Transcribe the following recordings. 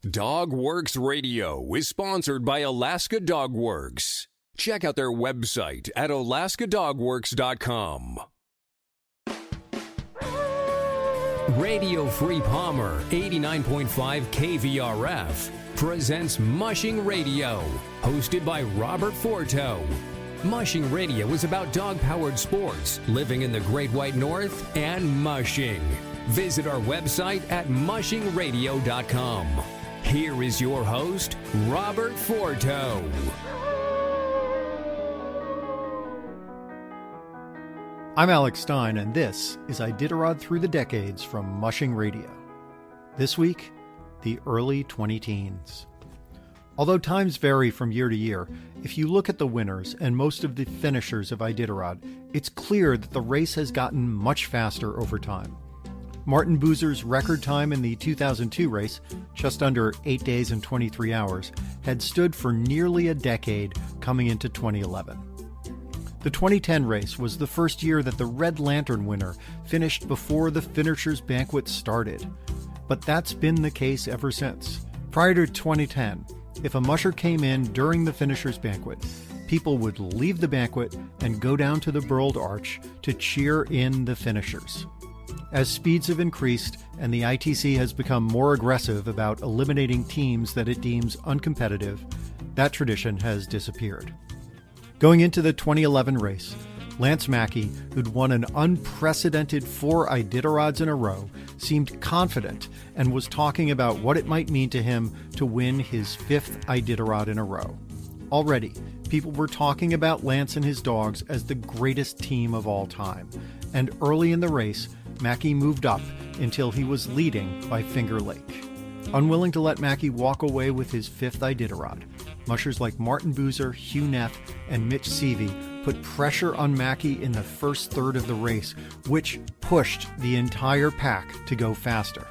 Dogworks Radio is sponsored by Alaska Dogworks. Check out their website at alaskadogworks.com. Radio Free Palmer 89.5 KVRF presents Mushing Radio, hosted by Robert Forto. Mushing Radio is about dog-powered sports, living in the Great White North, and mushing. Visit our website at mushingradio.com. Here is your host, Robert Forto. I'm Alex Stein, and this is Iditarod Through the Decades from Mushing Radio. This week, the early 20-teens. Although times vary from year to year, if you look at the winners and most of the finishers of Iditarod, it's clear that the race has gotten much faster over time. Martin Boozer's record time in the 2002 race, just under 8 days and 23 hours, had stood for nearly a decade coming into 2011. The 2010 race was the first year that the Red Lantern winner finished before the finishers' banquet started. But that's been the case ever since. Prior to 2010, if a musher came in during the finishers' banquet, people would leave the banquet and go down to the Burled Arch to cheer in the finishers. As speeds have increased and the ITC has become more aggressive about eliminating teams that it deems uncompetitive, that tradition has disappeared. Going into the 2011 race, Lance Mackey, who'd won an unprecedented 4 Iditarods in a row, seemed confident and was talking about what it might mean to him to win his 5th Iditarod in a row. Already, people were talking about Lance and his dogs as the greatest team of all time, and early in the race, Mackey moved up until he was leading by Finger Lake. Unwilling to let Mackey walk away with his 5th Iditarod, mushers like Martin Boozer, Hugh Neff, and Mitch Seavey put pressure on Mackey in the first third of the race, which pushed the entire pack to go faster.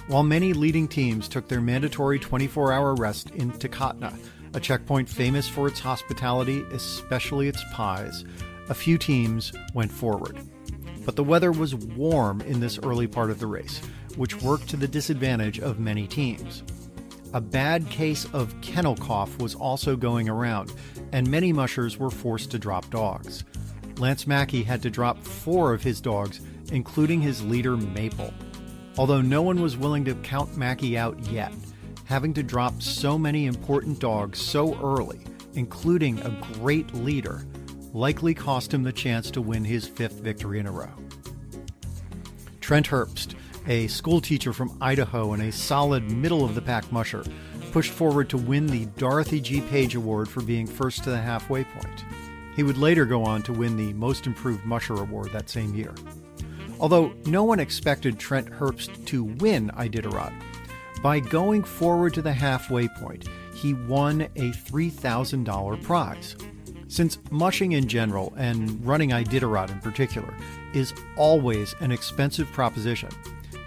While many leading teams took their mandatory 24-hour rest in Takatna, a checkpoint famous for its hospitality, especially its pies, a few teams went forward. But the weather was warm in this early part of the race, which worked to the disadvantage of many teams. A bad case of kennel cough was also going around, and many mushers were forced to drop dogs. Lance Mackey had to drop 4 of his dogs, including his leader Maple. Although no one was willing to count Mackey out yet, having to drop so many important dogs so early, including a great leader, likely cost him the chance to win his 5th victory in a row. Trent Herbst, a school teacher from Idaho and a solid middle-of-the-pack musher, pushed forward to win the Dorothy G. Page Award for being first to the halfway point. He would later go on to win the Most Improved Musher Award that same year. Although no one expected Trent Herbst to win Iditarod, by going forward to the halfway point, he won a $3,000 prize. Since mushing in general, and running Iditarod in particular, is always an expensive proposition,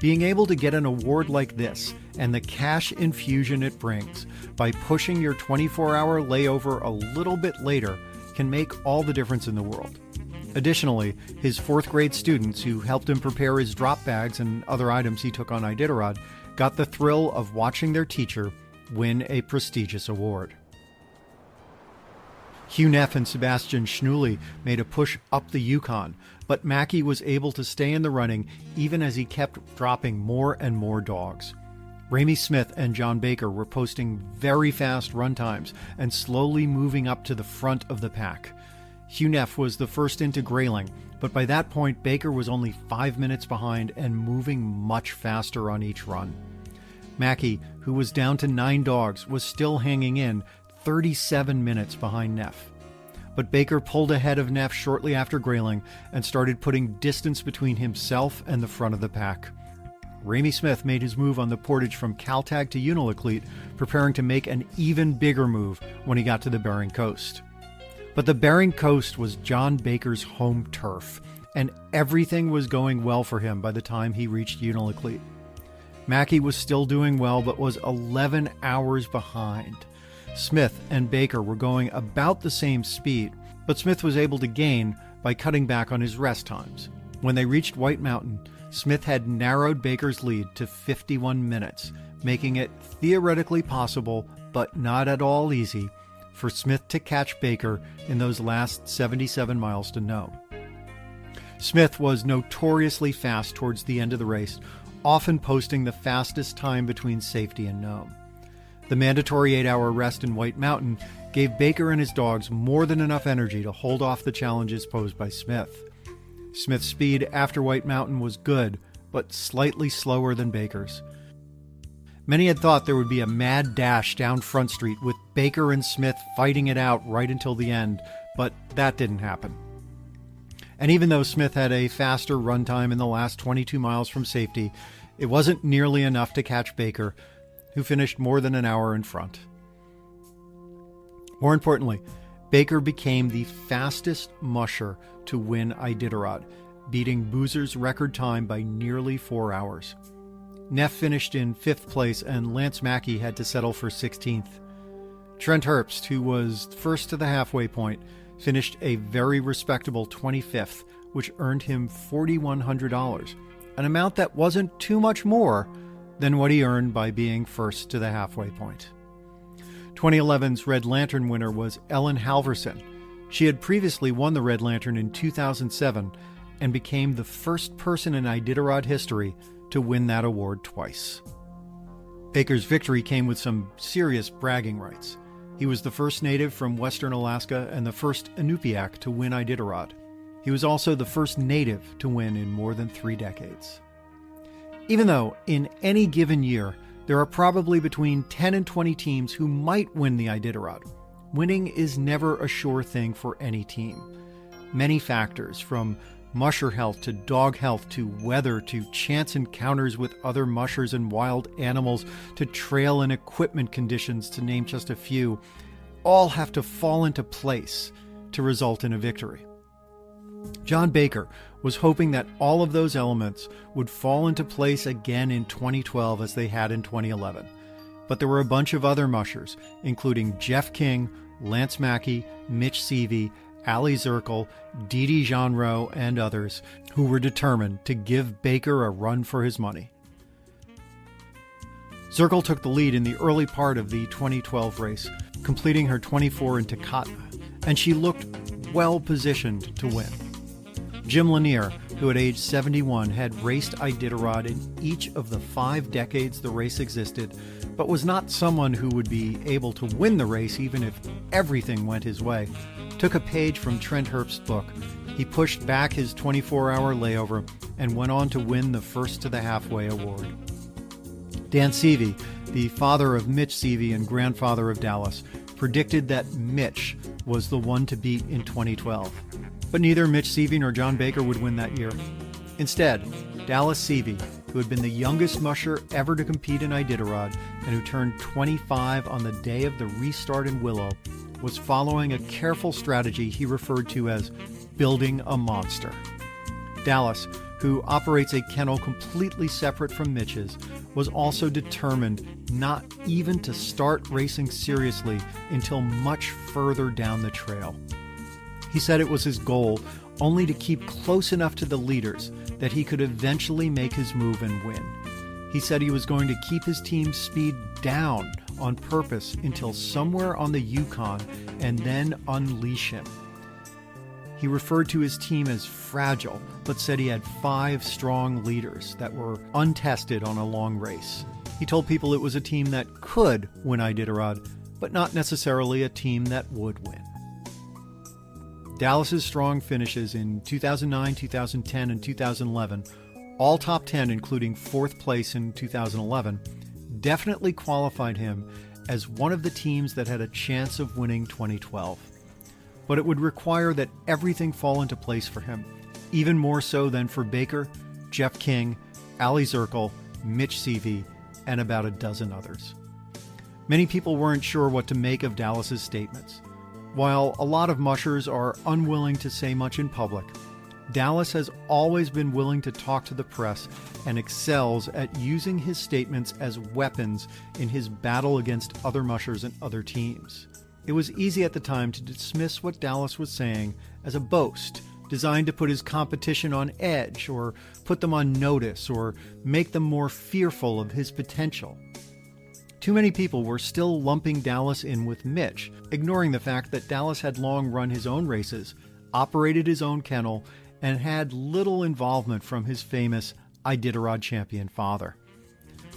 being able to get an award like this and the cash infusion it brings by pushing your 24-hour layover a little bit later can make all the difference in the world. Additionally, his 4th grade students who helped him prepare his drop bags and other items he took on Iditarod got the thrill of watching their teacher win a prestigious award. Hugh Neff and Sebastian Schnuly made a push up the Yukon, but Mackey was able to stay in the running even as he kept dropping more and more dogs. Ramey Smith and John Baker were posting very fast run times and slowly moving up to the front of the pack. Hugh Neff was the first into Grayling, but by that point Baker was only 5 minutes behind and moving much faster on each run. Mackey, who was down to 9 dogs, was still hanging in 37 minutes behind Neff. But Baker pulled ahead of Neff shortly after Grayling and started putting distance between himself and the front of the pack. Ramey Smith made his move on the portage from Caltag to Unalakleet, preparing to make an even bigger move when he got to the Bering Coast. But the Bering Coast was John Baker's home turf, and everything was going well for him by the time he reached Unalakleet. Mackey was still doing well, but was 11 hours behind. Smith and Baker were going about the same speed, but Smith was able to gain by cutting back on his rest times. When they reached White Mountain, Smith had narrowed Baker's lead to 51 minutes, making it theoretically possible, but not at all easy, for Smith to catch Baker in those last 77 miles to Nome. Smith was notoriously fast towards the end of the race, often posting the fastest time between safety and Nome. The mandatory 8-hour rest in White Mountain gave Baker and his dogs more than enough energy to hold off the challenges posed by Smith. Smith's speed after White Mountain was good, but slightly slower than Baker's. Many had thought there would be a mad dash down Front Street with Baker and Smith fighting it out right until the end, but that didn't happen. And even though Smith had a faster run time in the last 22 miles from safety, it wasn't nearly enough to catch Baker, who finished more than an hour in front. More importantly, Baker became the fastest musher to win Iditarod, beating Boozer's record time by nearly 4 hours. Neff finished in 5th place and Lance Mackey had to settle for 16th. Trent Herbst, who was first to the halfway point, finished a very respectable 25th, which earned him $4,100, an amount that wasn't too much more than what he earned by being first to the halfway point. 2011's Red Lantern winner was Ellen Halverson. She had previously won the Red Lantern in 2007 and became the first person in Iditarod history to win that award twice. Baker's victory came with some serious bragging rights. He was the first native from western Alaska and the first Inupiaq to win Iditarod. He was also the first native to win in more than 3 decades. Even though, in any given year, there are probably between 10 and 20 teams who might win the Iditarod, winning is never a sure thing for any team. Many factors, from musher health to dog health to weather to chance encounters with other mushers and wild animals to trail and equipment conditions, to name just a few, all have to fall into place to result in a victory. John Baker was hoping that all of those elements would fall into place again in 2012 as they had in 2011. But there were a bunch of other mushers, including Jeff King, Lance Mackey, Mitch Seavey, Ali Zirkle, Didi Jeanreau, and others, who were determined to give Baker a run for his money. Zirkle took the lead in the early part of the 2012 race, completing her 24 in Tecate, and she looked well-positioned to win. Jim Lanier, who at age 71 had raced Iditarod in each of the 5 decades the race existed, but was not someone who would be able to win the race even if everything went his way, took a page from Trent Herbst's book. He pushed back his 24-hour layover and went on to win the First to the Halfway award. Dan Seavey, the father of Mitch Seavey and grandfather of Dallas, predicted that Mitch was the one to beat in 2012. But neither Mitch Seavey nor John Baker would win that year. Instead, Dallas Seavey, who had been the youngest musher ever to compete in Iditarod and who turned 25 on the day of the restart in Willow, was following a careful strategy he referred to as building a monster. Dallas, who operates a kennel completely separate from Mitch's, was also determined not even to start racing seriously until much further down the trail. He said it was his goal only to keep close enough to the leaders that he could eventually make his move and win. He said he was going to keep his team's speed down on purpose until somewhere on the Yukon and then unleash him. He referred to his team as fragile, but said he had 5 strong leaders that were untested on a long race. He told people it was a team that could win Iditarod, but not necessarily a team that would win. Dallas's strong finishes in 2009, 2010, and 2011, all top 10 including 4th place in 2011, definitely qualified him as one of the teams that had a chance of winning 2012. But it would require that everything fall into place for him, even more so than for Baker, Jeff King, Ali Zirkle, Mitch Seavey, and about a dozen others. Many people weren't sure what to make of Dallas's statements. While a lot of mushers are unwilling to say much in public, Dallas has always been willing to talk to the press and excels at using his statements as weapons in his battle against other mushers and other teams. It was easy at the time to dismiss what Dallas was saying as a boast, designed to put his competition on edge or put them on notice or make them more fearful of his potential. Too many people were still lumping Dallas in with Mitch, ignoring the fact that Dallas had long run his own races, operated his own kennel, and had little involvement from his famous Iditarod champion father.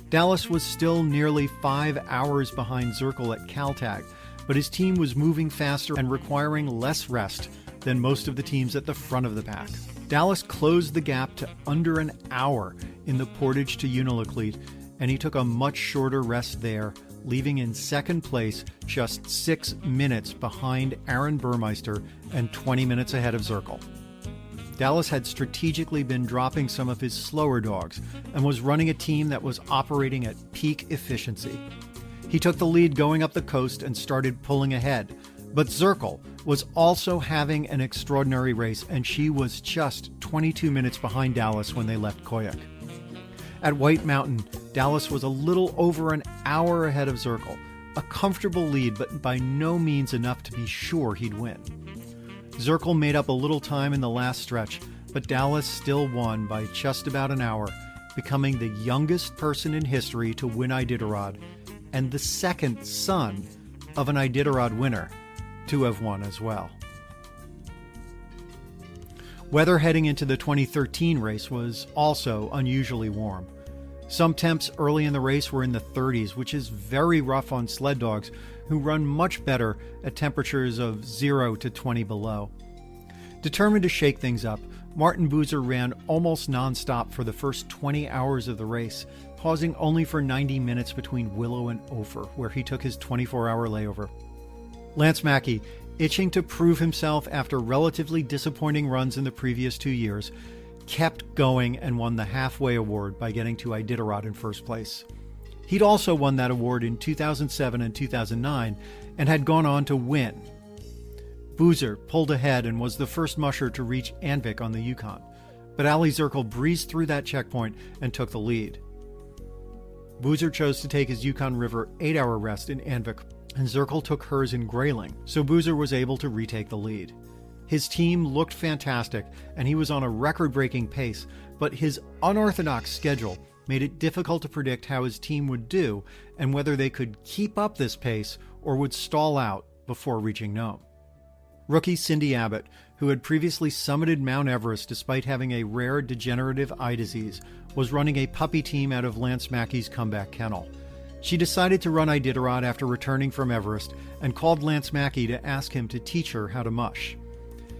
Dallas was still nearly 5 hours behind Zirkle at Caltag, but his team was moving faster and requiring less rest than most of the teams at the front of the pack. Dallas closed the gap to under an hour in the portage to Unalakleet, and he took a much shorter rest there, leaving in second place just 6 minutes behind Aaron Burmeister and 20 minutes ahead of Zirkle. Dallas had strategically been dropping some of his slower dogs and was running a team that was operating at peak efficiency. He took the lead going up the coast and started pulling ahead, but Zirkle was also having an extraordinary race, and she was just 22 minutes behind Dallas when they left Koyuk. At White Mountain, Dallas was a little over an hour ahead of Zirkle, a comfortable lead, but by no means enough to be sure he'd win. Zirkle made up a little time in the last stretch, but Dallas still won by just about an hour, becoming the youngest person in history to win Iditarod, and the second son of an Iditarod winner to have won as well. Weather heading into the 2013 race was also unusually warm. Some temps early in the race were in the 30s, which is very rough on sled dogs who run much better at temperatures of 0 to 20 below. Determined to shake things up, Martin Boozer ran almost nonstop for the first 20 hours of the race, pausing only for 90 minutes between Willow and Ophir, where he took his 24-hour layover. Lance Mackey, itching to prove himself after relatively disappointing runs in the previous 2 years, kept going and won the halfway award by getting to Iditarod in first place. He'd also won that award in 2007 and 2009 and had gone on to win. Boozer pulled ahead and was the first musher to reach Anvik on the Yukon, but Ali Zirkle breezed through that checkpoint and took the lead. Boozer chose to take his Yukon River 8-hour rest in Anvik, and Zirkle took hers in Grayling, so Boozer was able to retake the lead. His team looked fantastic, and he was on a record-breaking pace, but his unorthodox schedule made it difficult to predict how his team would do and whether they could keep up this pace or would stall out before reaching Nome. Rookie Cindy Abbott, who had previously summited Mount Everest despite having a rare degenerative eye disease, was running a puppy team out of Lance Mackey's comeback kennel. She decided to run Iditarod after returning from Everest and called Lance Mackey to ask him to teach her how to mush.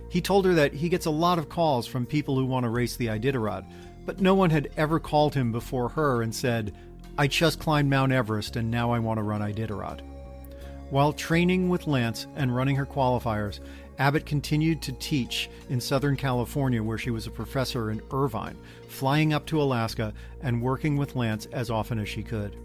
He told her that he gets a lot of calls from people who want to race the Iditarod, but no one had ever called him before her and said, "I just climbed Mount Everest and now I want to run Iditarod." While training with Lance and running her qualifiers, Abbott continued to teach in Southern California, where she was a professor in Irvine, flying up to Alaska and working with Lance as often as she could.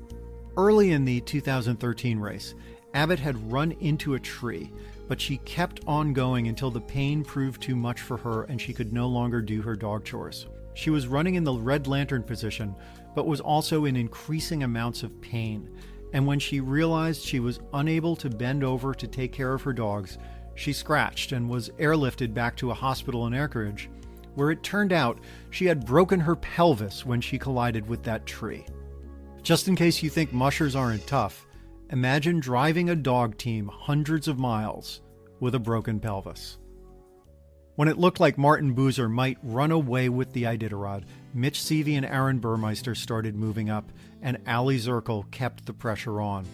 Early in the 2013 race, Abbott had run into a tree, but she kept on going until the pain proved too much for her and she could no longer do her dog chores. She was running in the red lantern position, but was also in increasing amounts of pain, and when she realized she was unable to bend over to take care of her dogs, she scratched and was airlifted back to a hospital in Anchorage, where it turned out she had broken her pelvis when she collided with that tree. Just in case you think mushers aren't tough, imagine driving a dog team hundreds of miles with a broken pelvis. When it looked like Martin Boozer might run away with the Iditarod, Mitch Seavey and Aaron Burmeister started moving up, and Ali Zirkle kept the pressure on.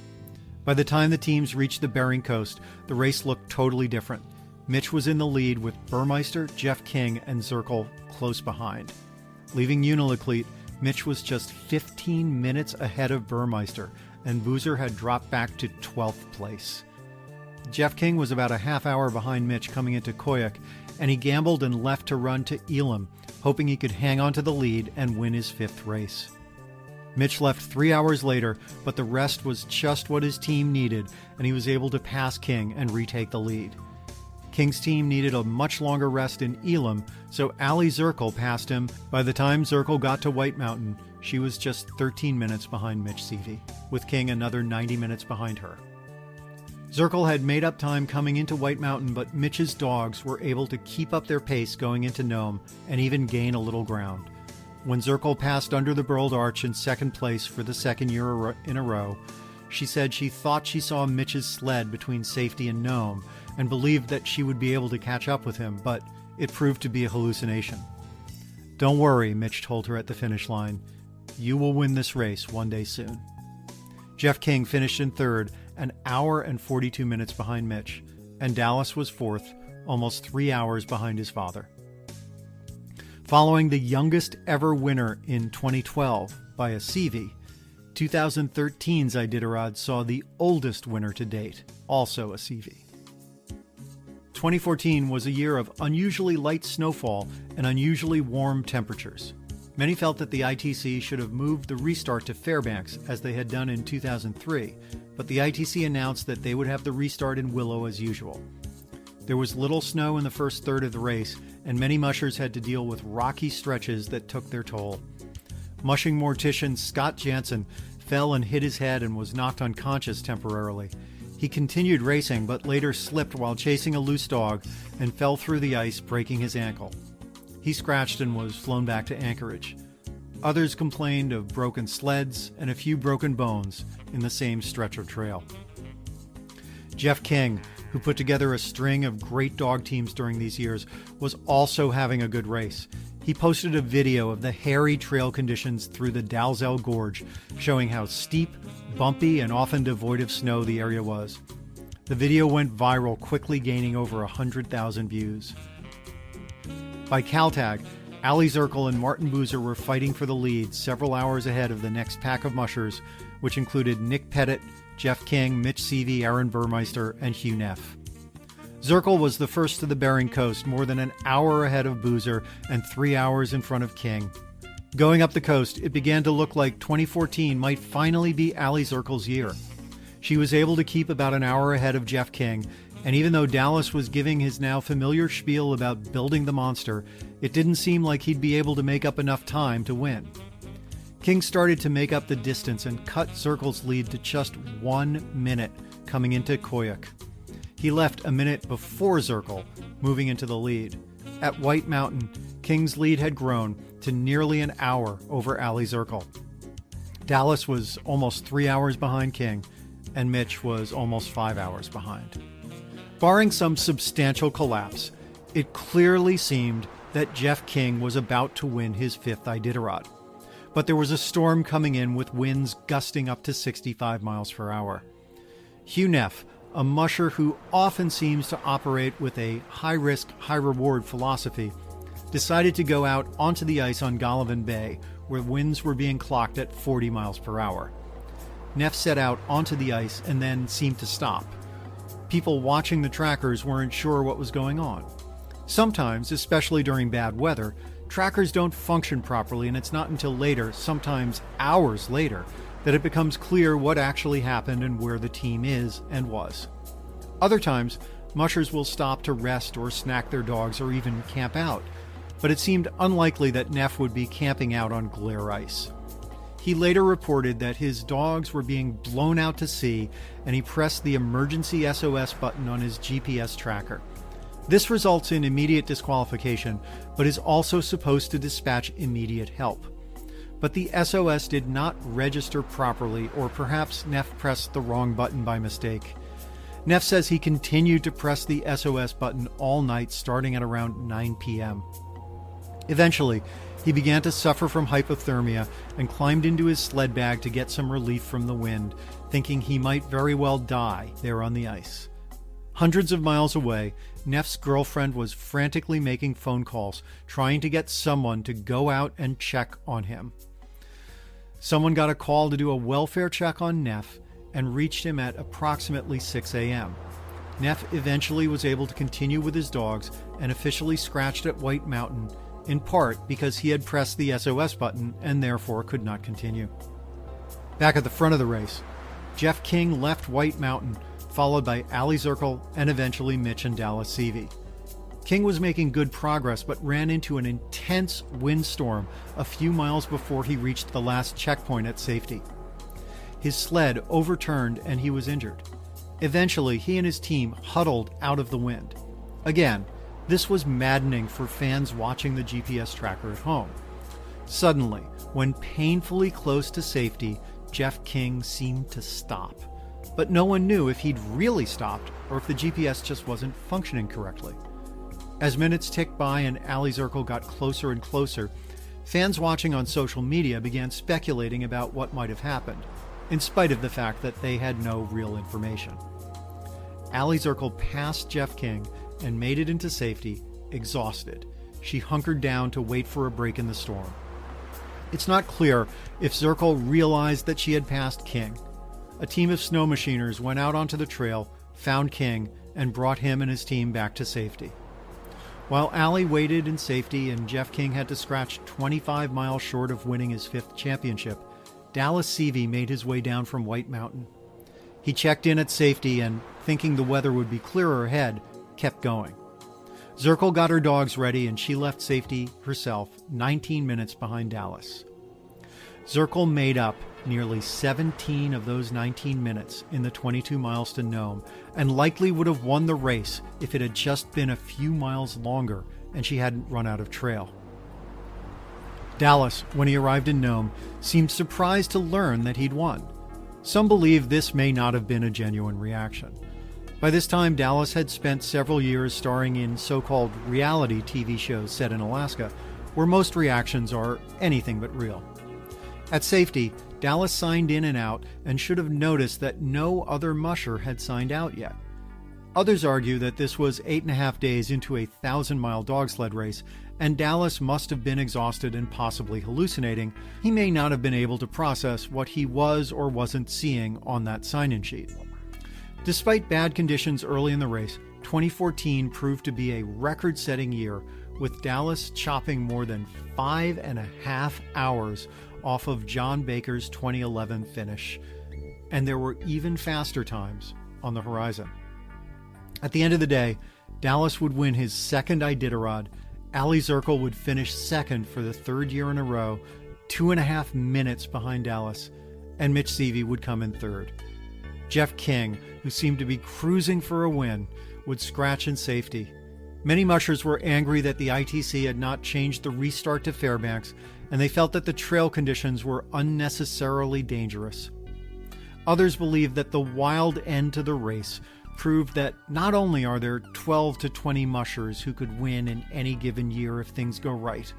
By the time the teams reached the Bering Coast, the race looked totally different. Mitch was in the lead with Burmeister, Jeff King, and Zirkle close behind. Leaving Unalakleet, Mitch was just 15 minutes ahead of Burmeister, and Boozer had dropped back to 12th place. Jeff King was about a half hour behind Mitch coming into Koyuk, and he gambled and left to run to Elam, hoping he could hang on to the lead and win his 5th race. Mitch left 3 hours later, but the rest was just what his team needed, and he was able to pass King and retake the lead. King's team needed a much longer rest in Elam, so Ali Zirkle passed him. By the time Zirkle got to White Mountain, she was just 13 minutes behind Mitch Seavey, with King another 90 minutes behind her. Zirkle had made up time coming into White Mountain, but Mitch's dogs were able to keep up their pace going into Nome and even gain a little ground. When Zirkle passed under the Burled Arch in second place for the second year in a row, she said she thought she saw Mitch's sled between Safety and Nome and believed that she would be able to catch up with him, but it proved to be a hallucination. "Don't worry," Mitch told her at the finish line. "You will win this race one day soon." Jeff King finished in third, an hour and 42 minutes behind Mitch, and Dallas was fourth, almost 3 hours behind his father. Following the youngest ever winner in 2012 by a Seavey, 2013's Iditarod saw the oldest winner to date, also a Seavey. 2014 was a year of unusually light snowfall and unusually warm temperatures. Many felt that the ITC should have moved the restart to Fairbanks as they had done in 2003, but the ITC announced that they would have the restart in Willow as usual. There was little snow in the first third of the race, and many mushers had to deal with rocky stretches that took their toll. Mushing mortician Scott Jansen fell and hit his head and was knocked unconscious temporarily. He continued racing, but later slipped while chasing a loose dog and fell through the ice, breaking his ankle. He scratched and was flown back to Anchorage. Others complained of broken sleds and a few broken bones in the same stretch of trail. Jeff King, who put together a string of great dog teams during these years, was also having a good race. He posted a video of the hairy trail conditions through the Dalzell Gorge, showing how steep, bumpy, and often devoid of snow the area was. The video went viral, quickly gaining over 100,000 views. By Caltag, Ali Zirkle and Martin Boozer were fighting for the lead several hours ahead of the next pack of mushers, which included Nick Pettit, Jeff King, Mitch Seavey, Aaron Burmeister, and Hugh Neff. Zirkle was the first to the Bering coast, more than an hour ahead of Boozer and 3 hours in front of King. Going up the coast, it began to look like 2014 might finally be Ali Zirkle's year. She was able to keep about an hour ahead of Jeff King, and even though Dallas was giving his now familiar spiel about building the monster, it didn't seem like he'd be able to make up enough time to win. King started to make up the distance and cut Zirkle's lead to just 1 minute coming into Koyuk. He left a minute before Zirkle, moving into the lead. At White Mountain, King's lead had grown to nearly an hour over Ali Zirkle. Dallas was almost 3 hours behind King, and Mitch was almost 5 hours behind. Barring some substantial collapse, it clearly seemed that Jeff King was about to win his fifth Iditarod. But there was a storm coming in with winds gusting up to 65 miles per hour. Hugh Neff, a musher who often seems to operate with a high-risk, high-reward philosophy, decided to go out onto the ice on Golovin Bay, where winds were being clocked at 40 miles per hour. Neff set out onto the ice and then seemed to stop. People watching the trackers weren't sure what was going on. Sometimes, especially during bad weather, trackers don't function properly, and it's not until later, sometimes hours later, that it becomes clear what actually happened and where the team is and was. Other times, mushers will stop to rest or snack their dogs or even camp out, but it seemed unlikely that Neff would be camping out on glare ice. He later reported that his dogs were being blown out to sea, and he pressed the emergency SOS button on his GPS tracker. This results in immediate disqualification, but is also supposed to dispatch immediate help. But the SOS did not register properly, or perhaps Neff pressed the wrong button by mistake. Neff says he continued to press the SOS button all night, starting at around 9 p.m. Eventually, he began to suffer from hypothermia and climbed into his sled bag to get some relief from the wind, thinking he might very well die there on the ice. Hundreds of miles away, Neff's girlfriend was frantically making phone calls, trying to get someone to go out and check on him. Someone got a call to do a welfare check on Neff and reached him at approximately 6 a.m. Neff eventually was able to continue with his dogs and officially scratched at White Mountain, in part because he had pressed the SOS button and therefore could not continue. Back at the front of the race, Jeff King left White Mountain, followed by Ali Zirkle and eventually Mitch and Dallas Seavey. King was making good progress but ran into an intense windstorm a few miles before he reached the last checkpoint at Safety. His sled overturned and he was injured. Eventually, he and his team huddled out of the wind. Again, this was maddening for fans watching the GPS tracker at home. Suddenly, when painfully close to Safety, Jeff King seemed to stop. But no one knew if he'd really stopped or if the GPS just wasn't functioning correctly. As minutes ticked by and Ali Zirkle got closer and closer, fans watching on social media began speculating about what might have happened, in spite of the fact that they had no real information. Ali Zirkle passed Jeff King and made it into safety, exhausted. She hunkered down to wait for a break in the storm. It's not clear if Zirkle realized that she had passed King. A team of snow machiners went out onto the trail, found King, and brought him and his team back to safety. While Ali waited in safety and Jeff King had to scratch 25 miles short of winning his 5th championship, Dallas Seavey made his way down from White Mountain. He checked in at safety and, thinking the weather would be clearer ahead, kept going. Zirkle got her dogs ready and she left safety herself 19 minutes behind Dallas. Zirkle made up nearly 17 of those 19 minutes in the 22 miles to Nome and likely would have won the race if it had just been a few miles longer and she hadn't run out of trail. Dallas, when he arrived in Nome, seemed surprised to learn that he'd won. Some believe this may not have been a genuine reaction. By this time, Dallas had spent several years starring in so-called reality TV shows set in Alaska, where most reactions are anything but real. At safety, Dallas signed in and out and should have noticed that no other musher had signed out yet. Others argue that this was 8.5 days into a 1,000-mile dog sled race, and Dallas must have been exhausted and possibly hallucinating. He may not have been able to process what he was or wasn't seeing on that sign-in sheet. Despite bad conditions early in the race, 2014 proved to be a record-setting year, with Dallas chopping more than 5.5 hours off of John Baker's 2011 finish, and there were even faster times on the horizon. At the end of the day, Dallas would win his 2nd Iditarod, Ali Zirkle would finish 2nd for the 3rd year in a row, 2.5 minutes behind Dallas, and Mitch Seavey would come in 3rd. Jeff King, who seemed to be cruising for a win, would scratch in safety. Many mushers were angry that the ITC had not changed the restart to Fairbanks, and they felt that the trail conditions were unnecessarily dangerous. Others believed that the wild end to the race proved that not only are there 12 to 20 mushers who could win in any given year if things go right,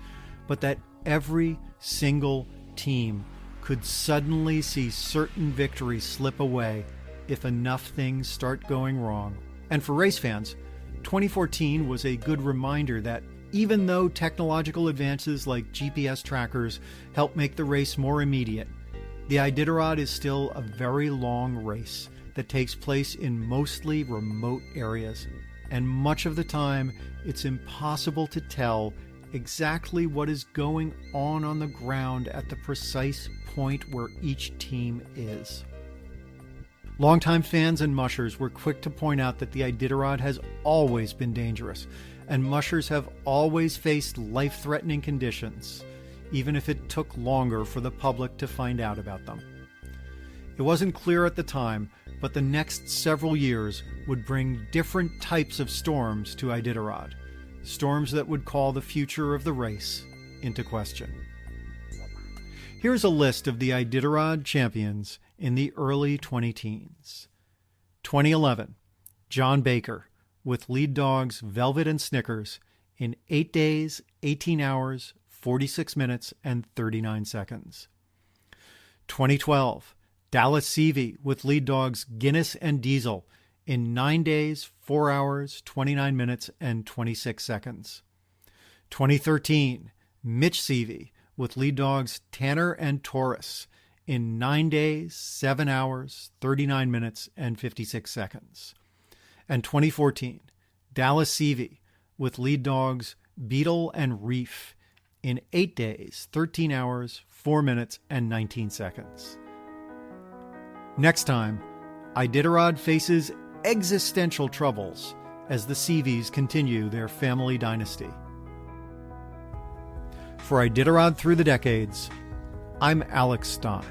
but that every single team could suddenly see certain victories slip away if enough things start going wrong. And for race fans, 2014 was a good reminder that even though technological advances like GPS trackers help make the race more immediate, the Iditarod is still a very long race that takes place in mostly remote areas, and much of the time it's impossible to tell exactly what is going on the ground at the precise point where each team is. Longtime fans and mushers were quick to point out that the Iditarod has always been dangerous, and mushers have always faced life-threatening conditions, even if it took longer for the public to find out about them. It wasn't clear at the time, but the next several years would bring different types of storms to Iditarod, storms that would call the future of the race into question. Here's a list of the Iditarod champions in the early 20-teens. 2011, John Baker, with lead dogs Velvet and Snickers, in 8 days, 18 hours, 46 minutes, and 39 seconds. 2012, Dallas Seavey, with lead dogs Guinness and Diesel, in 9 days, 4 hours, 29 minutes, and 26 seconds. 2013, Mitch Seavey, with lead dogs Tanner and Taurus, in 9 days, 7 hours, 39 minutes, and 56 seconds. And 2014, Dallas Seavey, with lead dogs Beetle and Reef, in 8 days, 13 hours, 4 minutes, and 19 seconds. Next time, Iditarod faces existential troubles as the Seaveys continue their family dynasty. For Iditarod Through the Decades, I'm Alex Stein.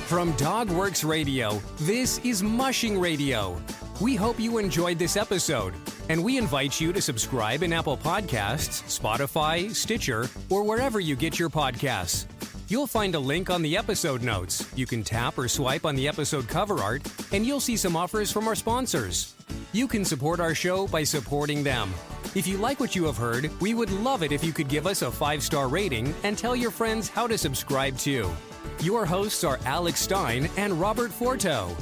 From Dogworks Radio, this is Mushing Radio. We hope you enjoyed this episode. And we invite you to subscribe in Apple Podcasts, Spotify, Stitcher, or wherever you get your podcasts. You'll find a link on the episode notes. You can tap or swipe on the episode cover art, and you'll see some offers from our sponsors. You can support our show by supporting them. If you like what you have heard, we would love it if you could give us a 5-star rating and tell your friends how to subscribe too. Your hosts are Alex Stein and Robert Forto.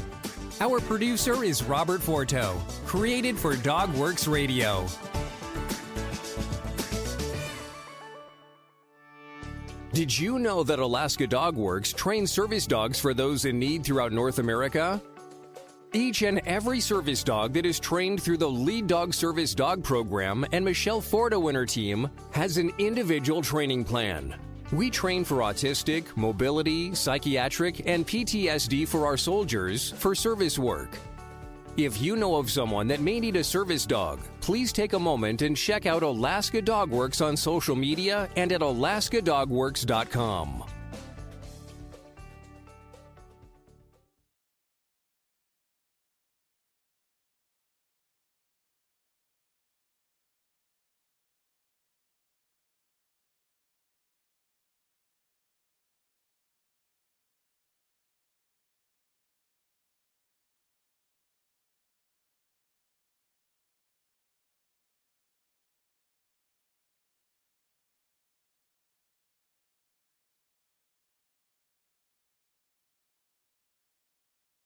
Our producer is Robert Forto, created for DogWorks Radio. Did you know that Alaska DogWorks trains service dogs for those in need throughout North America? Each and every service dog that is trained through the Lead Dog Service Dog Program and Michelle Forto and her team has an individual training plan. We train for autistic, mobility, psychiatric, and PTSD for our soldiers for service work. If you know of someone that may need a service dog, please take a moment and check out Alaska DogWorks on social media and at alaskadogworks.com.